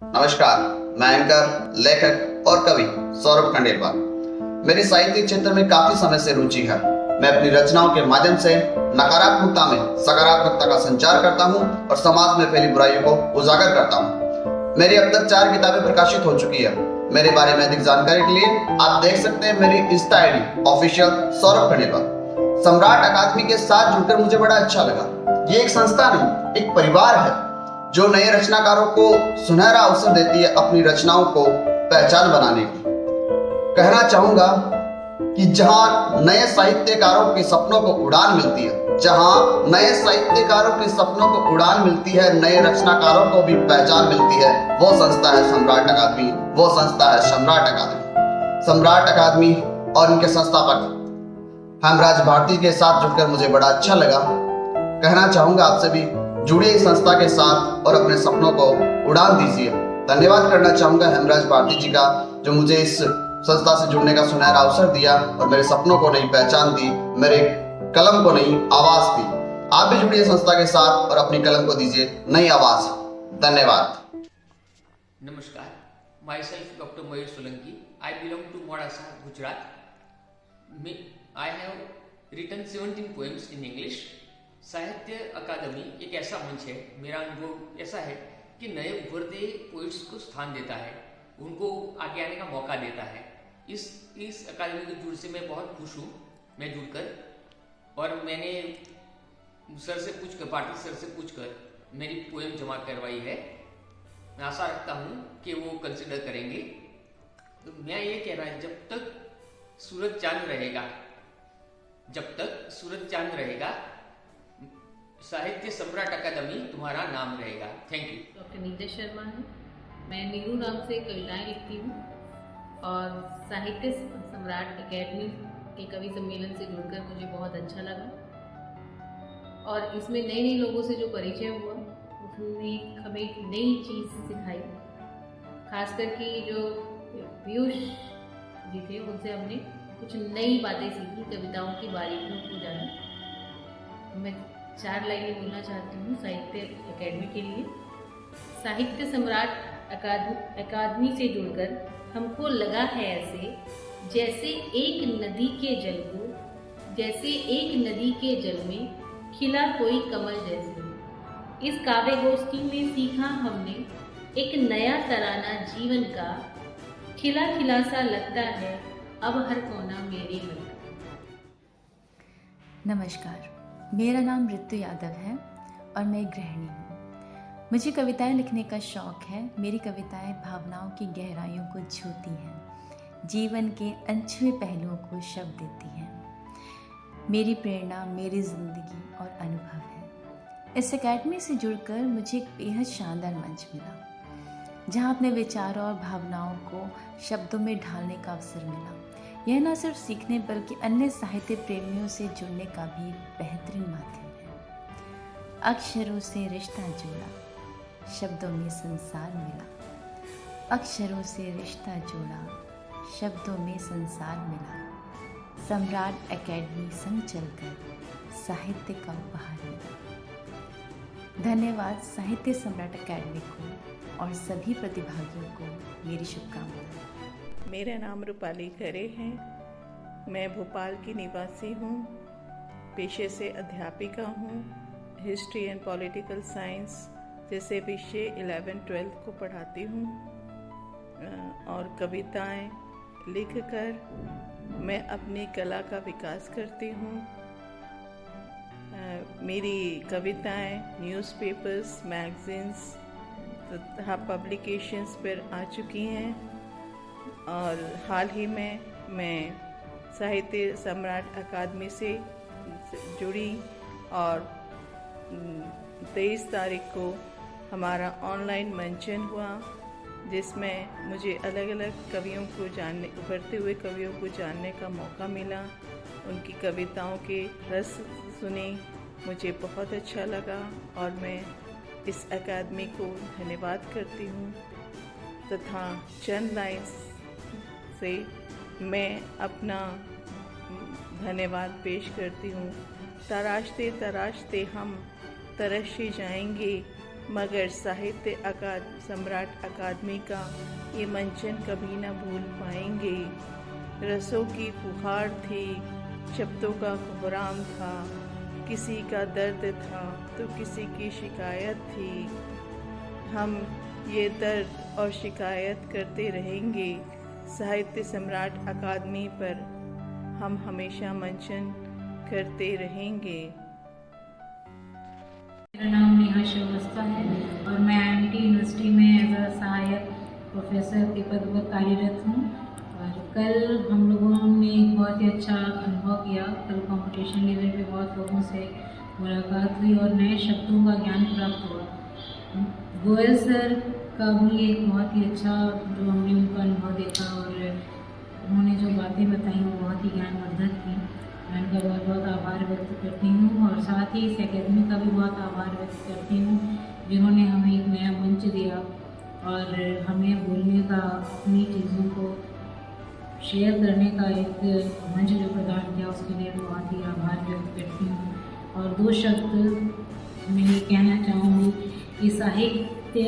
नमस्कार। मैं एंकर, लेखक और कवि सौरभ खंडेलवाल। मेरी साहित्य क्षेत्र में काफी समय से रुचि है। मैं अपनी रचनाओं के माध्यम से नकारात्मकता में सकारात्मकता का संचार करता हूँ और समाज में फैली बुराइयों को उजागर करता हूँ। मेरी अब तक 4 किताबें प्रकाशित हो चुकी है। मेरे बारे में अधिक जानकारी के लिए आप देख सकते हैं मेरी Insta ID official Saurabh Khandelwal. सम्राट अकादमी के साथ जुड़कर मुझे बड़ा अच्छा लगा। ये एक संस्था नहीं, एक परिवार है जो नए रचनाकारों को सुनहरा अवसर देती है अपनी रचनाओं को पहचान बनाने की। कहना चाहूंगा कि जहां नए साहित्यकारों के सपनों को उड़ान मिलती है, जहां नए साहित्यकारों के सपनों को उड़ान मिलती है, नए रचनाकारों को भी पहचान मिलती है, वो संस्था है सम्राट अकादमी, वो संस्था है सम्राट अकादमी। सम्राट अकादमी और उनके संस्थापक हेमराज भारती के साथ जुड़कर मुझे बड़ा अच्छा लगा। कहना चाहूंगा आपसे भी जुड़िए इस संस्था के साथ और अपने सपनों को उड़ान दीजिए। धन्यवाद करना चाहूंगा हेमराज भारती जी का, जो मुझे इस संस्था से जुड़ने का सुनहरा अवसर दिया और मेरे सपनों को नई पहचान दी, मेरे कलम को नई आवाज दी। आप भी जुड़िए संस्था के साथ और अपनी कलम को दीजिए नई आवाज। धन्यवाद। नमस्कार, myself Dr. Mayur Solanki. I belong to Mombasa, Gujarat. I have written 17 poems in English. साहित्य अकादमी एक ऐसा मंच है, मेरा अनुभव ऐसा है कि नए उभरते पोइट्स को स्थान देता है, उनको आगे आने का मौका देता है। इस अकादमी के जुड़ से मैं बहुत खुश हूँ, मैं जुड़कर, और मैंने सर से पूछकर, पाटिल सर से पूछकर मेरी पोएम जमा करवाई है। मैं आशा रखता हूँ कि वो कंसिडर करेंगे। तो मैं ये कह रहा है, जब तक सूरज चांद रहेगा, जब तक सूरज चांद रहेगा, साहित्य सम्राट अकादमी तुम्हारा नाम रहेगा। Thank you. Doctor Neeta Sharma है। मैं नीरू नाम से कविताएं लिखती हूँ और साहित्य सम्राट अकेडमी के कवि सम्मेलन से जुड़कर मुझे बहुत अच्छा लगा और इसमें नए नए लोगों से जो परिचय हुआ, उसने हमें एक नई चीज़ सिखाई। खासकर कि जो पीयूष जी थे, उनसे हमने कुछ नई बातें सीखी, कविताओं की बारीकियों को जाना। मैं 4 लाइनें बोलना चाहती हूँ साहित्य अकेडमी के लिए। साहित्य सम्राट अकादमी से जुड़कर हमको लगा है ऐसे, जैसे एक नदी के जल में खिला कोई कमल जैसे। इस काव्य गोष्ठी में सीखा हमने एक नया तराना जीवन का, खिला खिला सा लगता है अब हर कोना मेरे मन का। नमस्कार, मेरा नाम ऋतु यादव है और मैं एक गृहिणी हूँ। मुझे कविताएं लिखने का शौक है। मेरी कविताएं भावनाओं की गहराइयों को छूती हैं, जीवन के अनछुए पहलुओं को शब्द देती हैं। मेरी प्रेरणा मेरी जिंदगी और अनुभव है। इस अकेडमी से जुड़कर मुझे एक बेहद शानदार मंच मिला, जहाँ अपने विचारों और भावनाओं को शब्दों में ढालने का अवसर मिला। यह न सिर्फ सीखने बल्कि अन्य साहित्य प्रेमियों से जुड़ने का भी एक बेहतरीन माध्यम है। अक्षरों से रिश्ता जोड़ा, शब्दों में संसार मिला। अक्षरों से रिश्ता जोड़ा, शब्दों में संसार मिला। सम्राट अकेडमी संग चलकर साहित्य का उपहार मिला। धन्यवाद साहित्य सम्राट अकेडमी को और सभी प्रतिभागियों को मेरी शुभकामनाएं। मेरा नाम रूपाली खरे है। मैं भोपाल की निवासी हूँ। पेशे से अध्यापिका हूँ। हिस्ट्री एंड पॉलिटिकल साइंस जैसे विषय 11-12 को पढ़ाती हूँ और कविताएं लिखकर मैं अपनी कला का विकास करती हूँ। मेरी कविताएं न्यूज़पेपर्स, मैगज़ीन्स तथा पब्लिकेशंस पर आ चुकी हैं और हाल ही में मैं साहित्य सम्राट अकादमी से जुड़ी और 23 तारीख को हमारा ऑनलाइन मंचन हुआ, जिसमें मुझे अलग अलग कवियों को जानने, उभरते हुए कवियों को जानने का मौका मिला। उनकी कविताओं के रस सुने, मुझे बहुत अच्छा लगा और मैं इस अकादमी को धन्यवाद करती हूँ तथा चंद लाइन्स से मैं अपना धन्यवाद पेश करती हूँ। तराशते तराशते हम तरस ही जाएंगे, मगर साहित्य सम्राट अकादमी का ये मंचन कभी ना भूल पाएंगे। रसों की फुहार थी, शब्दों का कोहराम था, किसी का दर्द था तो किसी की शिकायत थी। हम ये दर्द और शिकायत करते रहेंगे। साहित्य सम्राट अकादमी पर हम हमेशा मंचन करते रहेंगे। मेरा नाम नेहा श्रीवास्तव है और मैं IMT यूनिवर्सिटी में एज अ सहायक प्रोफेसर के पद पर कार्यरत हूँ। और कल हम लोगों ने एक बहुत ही अच्छा अनुभव किया। कल कंपटीशन लेवल पे बहुत लोगों से मुलाकात हुई और नए शब्दों का ज्ञान प्राप्त हुआ। गोयल सर का भी एक बहुत ही अच्छा जो हमने उनका अनुभव देखा और उन्होंने जो बातें बताई वो बहुत ही ज्ञानवर्धक थी। मैं उनका बहुत बहुत आभार व्यक्त करती हूँ और साथ ही इस अकेडमी का भी बहुत आभार व्यक्त करती हूँ जिन्होंने हमें एक नया मंच दिया और हमें बोलने का, अपनी चीज़ों को शेयर करने का एक मंच जो प्रदान किया उसके लिए बहुत ही आभार व्यक्त करती हूँ। और दो शब्द मैं ये कहना चाहूँगी कि साहित्य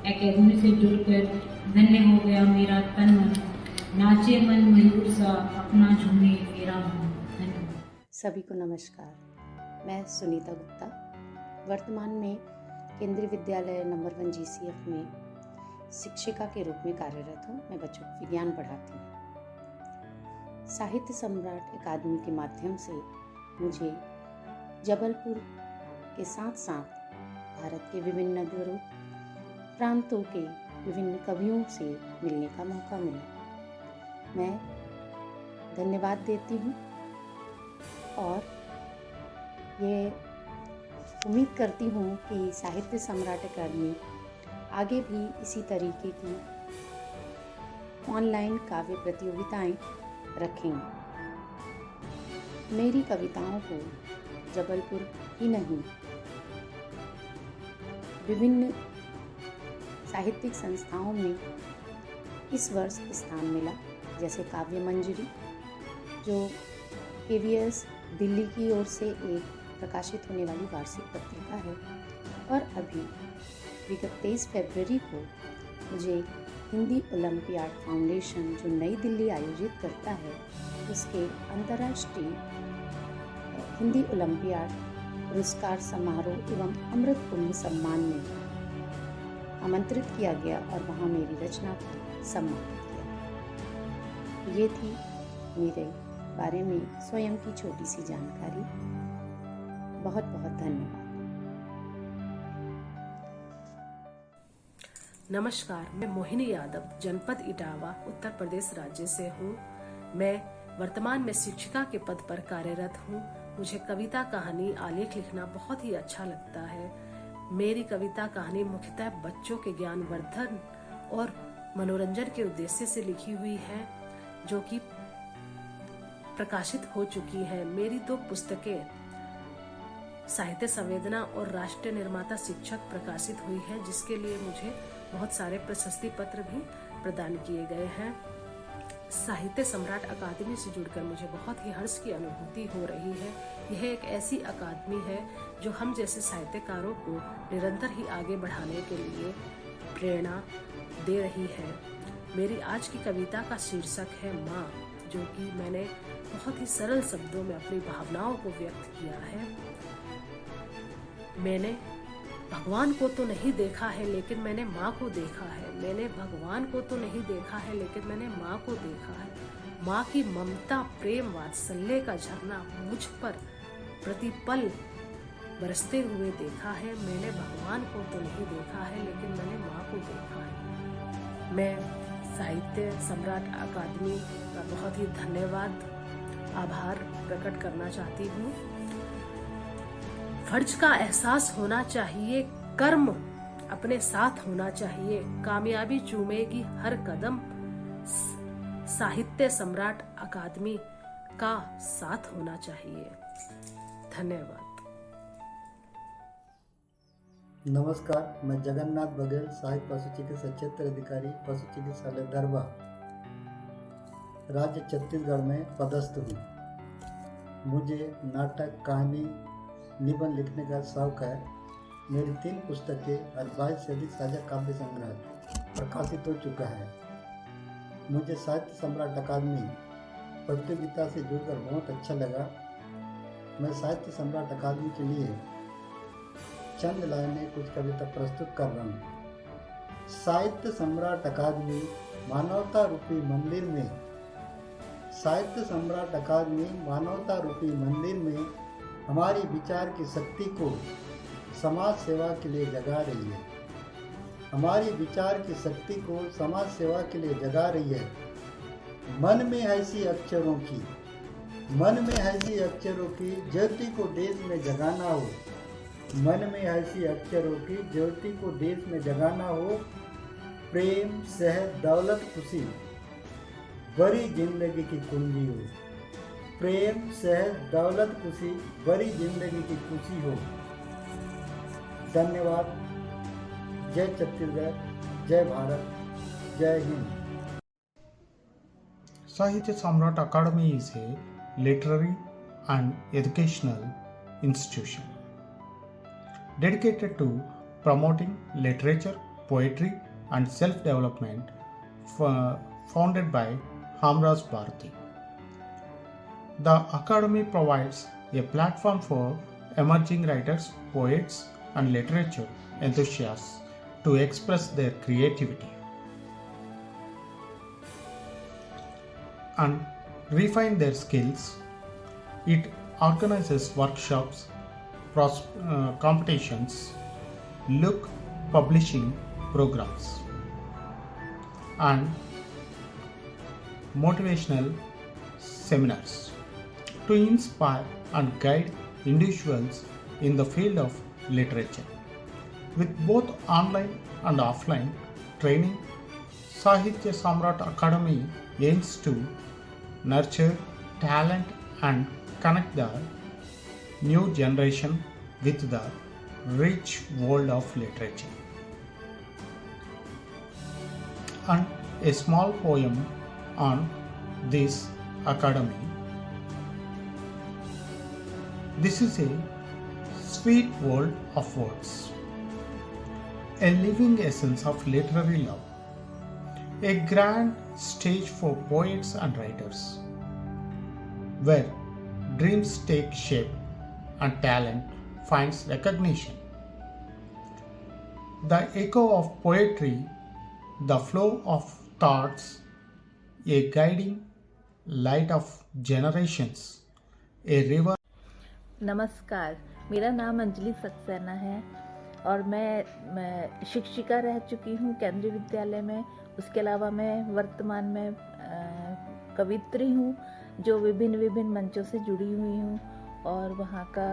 अकेडमी से जुड़कर धन्य हो गया मेरा तन मन, नाचे मन मयूर सा अपना झूमे मेरा मन। धन्यवाद। सभी को नमस्कार। मैं सुनीता गुप्ता वर्तमान में केंद्रीय विद्यालय नंबर 1 GCF में शिक्षिका के रूप में कार्यरत हूँ। मैं बच्चों को विज्ञान पढ़ाती हूँ। साहित्य सम्राट अकादमी के माध्यम से मुझे जबलपुर के साथ साथ भारत के विभिन्न नगरों प्रांतों के विभिन्न कवियों से मिलने का मौका मिला। मैं धन्यवाद देती हूँ और ये उम्मीद करती हूँ कि साहित्य सम्राट अकादमी आगे भी इसी तरीके की ऑनलाइन काव्य प्रतियोगिताएं रखेंगे। मेरी कविताओं को जबलपुर ही नहीं विभिन्न साहित्यिक संस्थाओं में इस वर्ष स्थान मिला, जैसे काव्य मंजरी जो KVS दिल्ली की ओर से एक प्रकाशित होने वाली वार्षिक पत्रिका है। और अभी विगत 23 फरवरी को मुझे हिंदी ओलंपियाड फाउंडेशन जो नई दिल्ली आयोजित करता है उसके अंतर्राष्ट्रीय हिंदी ओलंपियाड पुरस्कार समारोह एवं अमृत कुंभ सम्मान में आमंत्रित किया गया और वहाँ मेरी रचना को सम्मानित किया। ये थी मेरे बारे में स्वयं की छोटी सी जानकारी। बहुत बहुत धन्यवाद। नमस्कार, मैं मोहिनी यादव जनपद इटावा उत्तर प्रदेश राज्य से हूँ। मैं वर्तमान में शिक्षिका के पद पर कार्यरत हूँ। मुझे कविता, कहानी, आलेख लिखना बहुत ही अच्छा लगता है। मेरी कविता कहानी मुख्यतः बच्चों के ज्ञानवर्धन और मनोरंजन के उद्देश्य से लिखी हुई है जो कि प्रकाशित हो चुकी है। मेरी 2 पुस्तकें साहित्य संवेदना और राष्ट्रीय निर्माता शिक्षक प्रकाशित हुई है, जिसके लिए मुझे बहुत सारे प्रशस्ति पत्र भी प्रदान किए गए हैं। साहित्य सम्राट अकादमी से जुड़कर मुझे बहुत ही हर्ष की अनुभूति हो रही है। यह एक ऐसी अकादमी है जो हम जैसे साहित्यकारों को निरंतर ही आगे बढ़ाने के लिए प्रेरणा दे रही है। मेरी आज की कविता का शीर्षक है माँ, जो कि मैंने बहुत ही सरल शब्दों में अपनी भावनाओं को व्यक्त किया है। मैंने भगवान को तो नहीं देखा है लेकिन मैंने माँ को देखा है। मैंने भगवान को तो नहीं देखा है लेकिन मैंने माँ को देखा है। माँ की ममता, प्रेम, वात्सल्य का झरना मुझ पर प्रतिपल बरसते हुए देखा है। मैंने भगवान को तो नहीं देखा है लेकिन मैंने माँ को देखा है। मैं साहित्य सम्राट अकादमी का बहुत ही धन्यवाद, आभार प्रकट करना चाहती हूँ। फर्ज का एहसास होना चाहिए, कर्म अपने साथ होना चाहिए, कामयाबी चूमेगी हर कदम, साहित्य सम्राट अकादमी का साथ होना चाहिए। धन्यवाद। नमस्कार, मैं जगन्नाथ बघेल, सहायक पशु चिकित्सा क्षेत्र अधिकारी, पशु चिकित्सालय दरबा, राज्य छत्तीसगढ़ में पदस्थ हूँ। मुझे नाटक, कहानी, निबंध लिखने का शौक है। मेरी 3 पुस्तकें और 22 से अधिक साझा काव्य संग्रह प्रकाशित हो चुका है। मुझे साहित्य सम्राट अकादमी प्रतियोगिता से जुड़कर बहुत अच्छा लगा। मैं साहित्य सम्राट अकादमी के लिए चंद लाइनें कुछ कविता प्रस्तुत कर रहा हूँ। साहित्य सम्राट अकादमी मानवता रूपी मंदिर में, साहित्य सम्राट अकादमी मानवता रूपी मंदिर में हमारी विचार की शक्ति को समाज सेवा के लिए जगा रही है। हमारी विचार की शक्ति को समाज सेवा के लिए जगा रही है। मन में ऐसी अक्षरों की, मन में ऐसी अक्षरों की ज्योति को देश में जगाना हो, मन में ऐसी अक्षरों की ज्योति को देश में जगाना हो। प्रेम, सेहत, दौलत, खुशी बड़ी जिंदगी की कुंजी हो। प्रेम, सेहत, दौलत, खुशी बड़ी जिंदगी की खुशी हो। धन्यवाद। जय छत्तीसगढ़, जय भारत, जय Hind. Sahitya Samrat Academy is a literary and educational institution dedicated to promoting literature, poetry, and self-development, founded by Hamraj Bharati. The Academy provides a platform for emerging writers, poets, and literature enthusiasts to express their creativity and refine their skills. It organizes workshops, competitions, publishing programs, and motivational seminars to inspire and guide individuals in the field of literature. With both online and offline training, Sahitya Samrat Academy aims to nurture talent and connect the new generation with the rich world of literature. And a small poem on this academy. This is a sweet world of words, a living essence of literary love, a grand stage for poets and writers, where dreams take shape and talent finds recognition. The echo of poetry, the flow of thoughts, a guiding light of generations, a river. नमस्कार, मेरा नाम अंजलि सक्सेना है और मैं शिक्षिका रह चुकी हूँ केंद्रीय विद्यालय में। उसके अलावा मैं वर्तमान में कवित्री हूँ जो विभिन्न मंचों से जुड़ी हुई हूँ और वहाँ का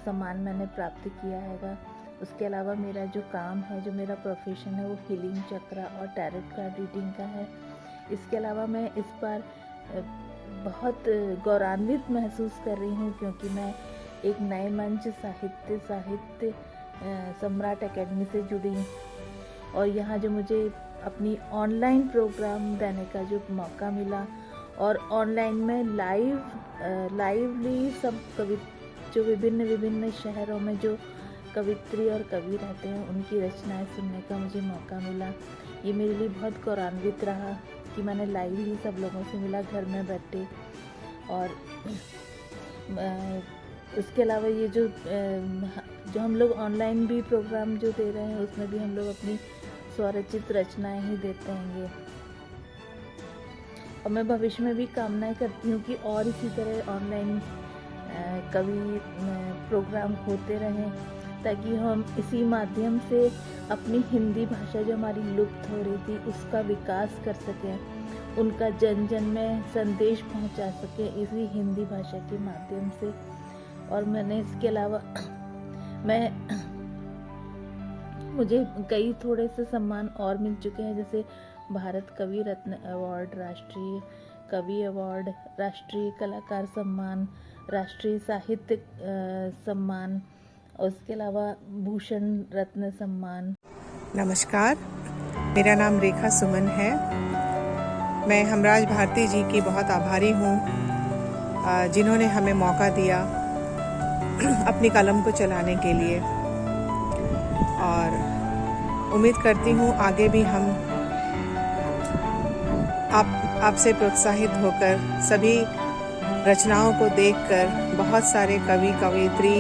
सम्मान मैंने प्राप्त किया है। उसके अलावा मेरा जो काम है, जो मेरा प्रोफेशन है, वो हीलिंग चक्र और टैरोट कार्ड रीडिंग का है। इसके अलावा मैं इस बार बहुत गौरवान्वित महसूस कर रही हूँ क्योंकि मैं एक नए मंच साहित्य सम्राट एकेडमी से जुड़ी और यहाँ जो मुझे अपनी ऑनलाइन प्रोग्राम देने का जो मौका मिला और ऑनलाइन में लाइवली सब जो विभिन्न शहरों में जो कवित्री और कवि रहते हैं उनकी रचनाएं सुनने का मुझे मौका मिला। ये मेरे लिए बहुत गौरवान्वित रहा कि मैंने लाइवली सब लोगों से मिला घर में बैठे। और उसके अलावा ये जो हम लोग ऑनलाइन भी प्रोग्राम जो दे रहे हैं उसमें भी हम लोग अपनी स्वरचित रचनाएं ही देते हैं। और मैं भविष्य में भी कामनाएं करती हूँ कि और इसी तरह ऑनलाइन कवि प्रोग्राम होते रहें ताकि हम इसी माध्यम से अपनी हिंदी भाषा जो हमारी लुप्त हो रही थी उसका विकास कर सकें, उनका जन जन में संदेश पहुंचा सकें इसी हिंदी भाषा के माध्यम से। और मैंने इसके अलावा मुझे कई थोड़े से सम्मान और मिल चुके हैं, जैसे भारत कवि रत्न अवार्ड, राष्ट्रीय कवि अवार्ड, राष्ट्रीय कलाकार सम्मान, राष्ट्रीय साहित्य सम्मान और उसके अलावा भूषण रत्न सम्मान। नमस्कार, मेरा नाम रेखा सुमन है। मैं हमराज भारती जी की बहुत आभारी हूँ जिन्होंने हमें मौका दिया अपनी कलम को चलाने के लिए। और उम्मीद करती हूँ आगे भी हम आपसे प्रोत्साहित होकर सभी रचनाओं को देखकर, बहुत सारे कवि कवयित्री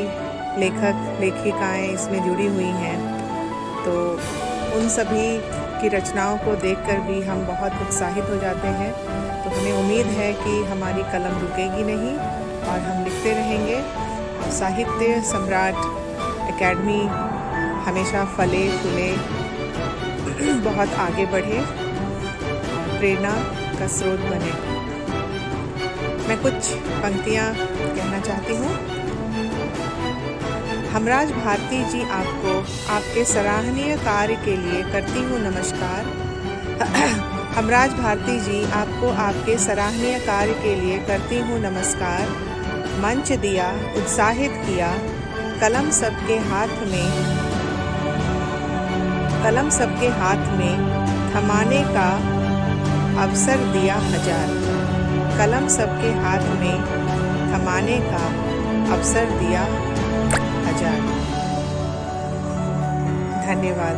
लेखक लेखिकाएं इसमें जुड़ी हुई हैं, तो उन सभी की रचनाओं को देखकर भी हम बहुत उत्साहित हो जाते हैं। तो हमें उम्मीद है कि हमारी कलम रुकेगी नहीं और हम लिखते रहेंगे और साहित्य सम्राट एकेडमी हमेशा फले फूले, बहुत आगे बढ़े और प्रेरणा का स्रोत बने। मैं कुछ पंक्तियाँ कहना चाहती हूँ। हमराज भारती जी, आपको आपके सराहनीय कार्य के लिए करती हूँ नमस्कार। हमराज भारती जी, आपको आपके सराहनीय कार्य के लिए करती हूँ नमस्कार। मंच दिया, उत्साहित किया, कलम सबके हाथ में थमाने का अवसर दिया हजार। कलम सबके हाथ में थमाने का अवसर दिया हजार। धन्यवाद।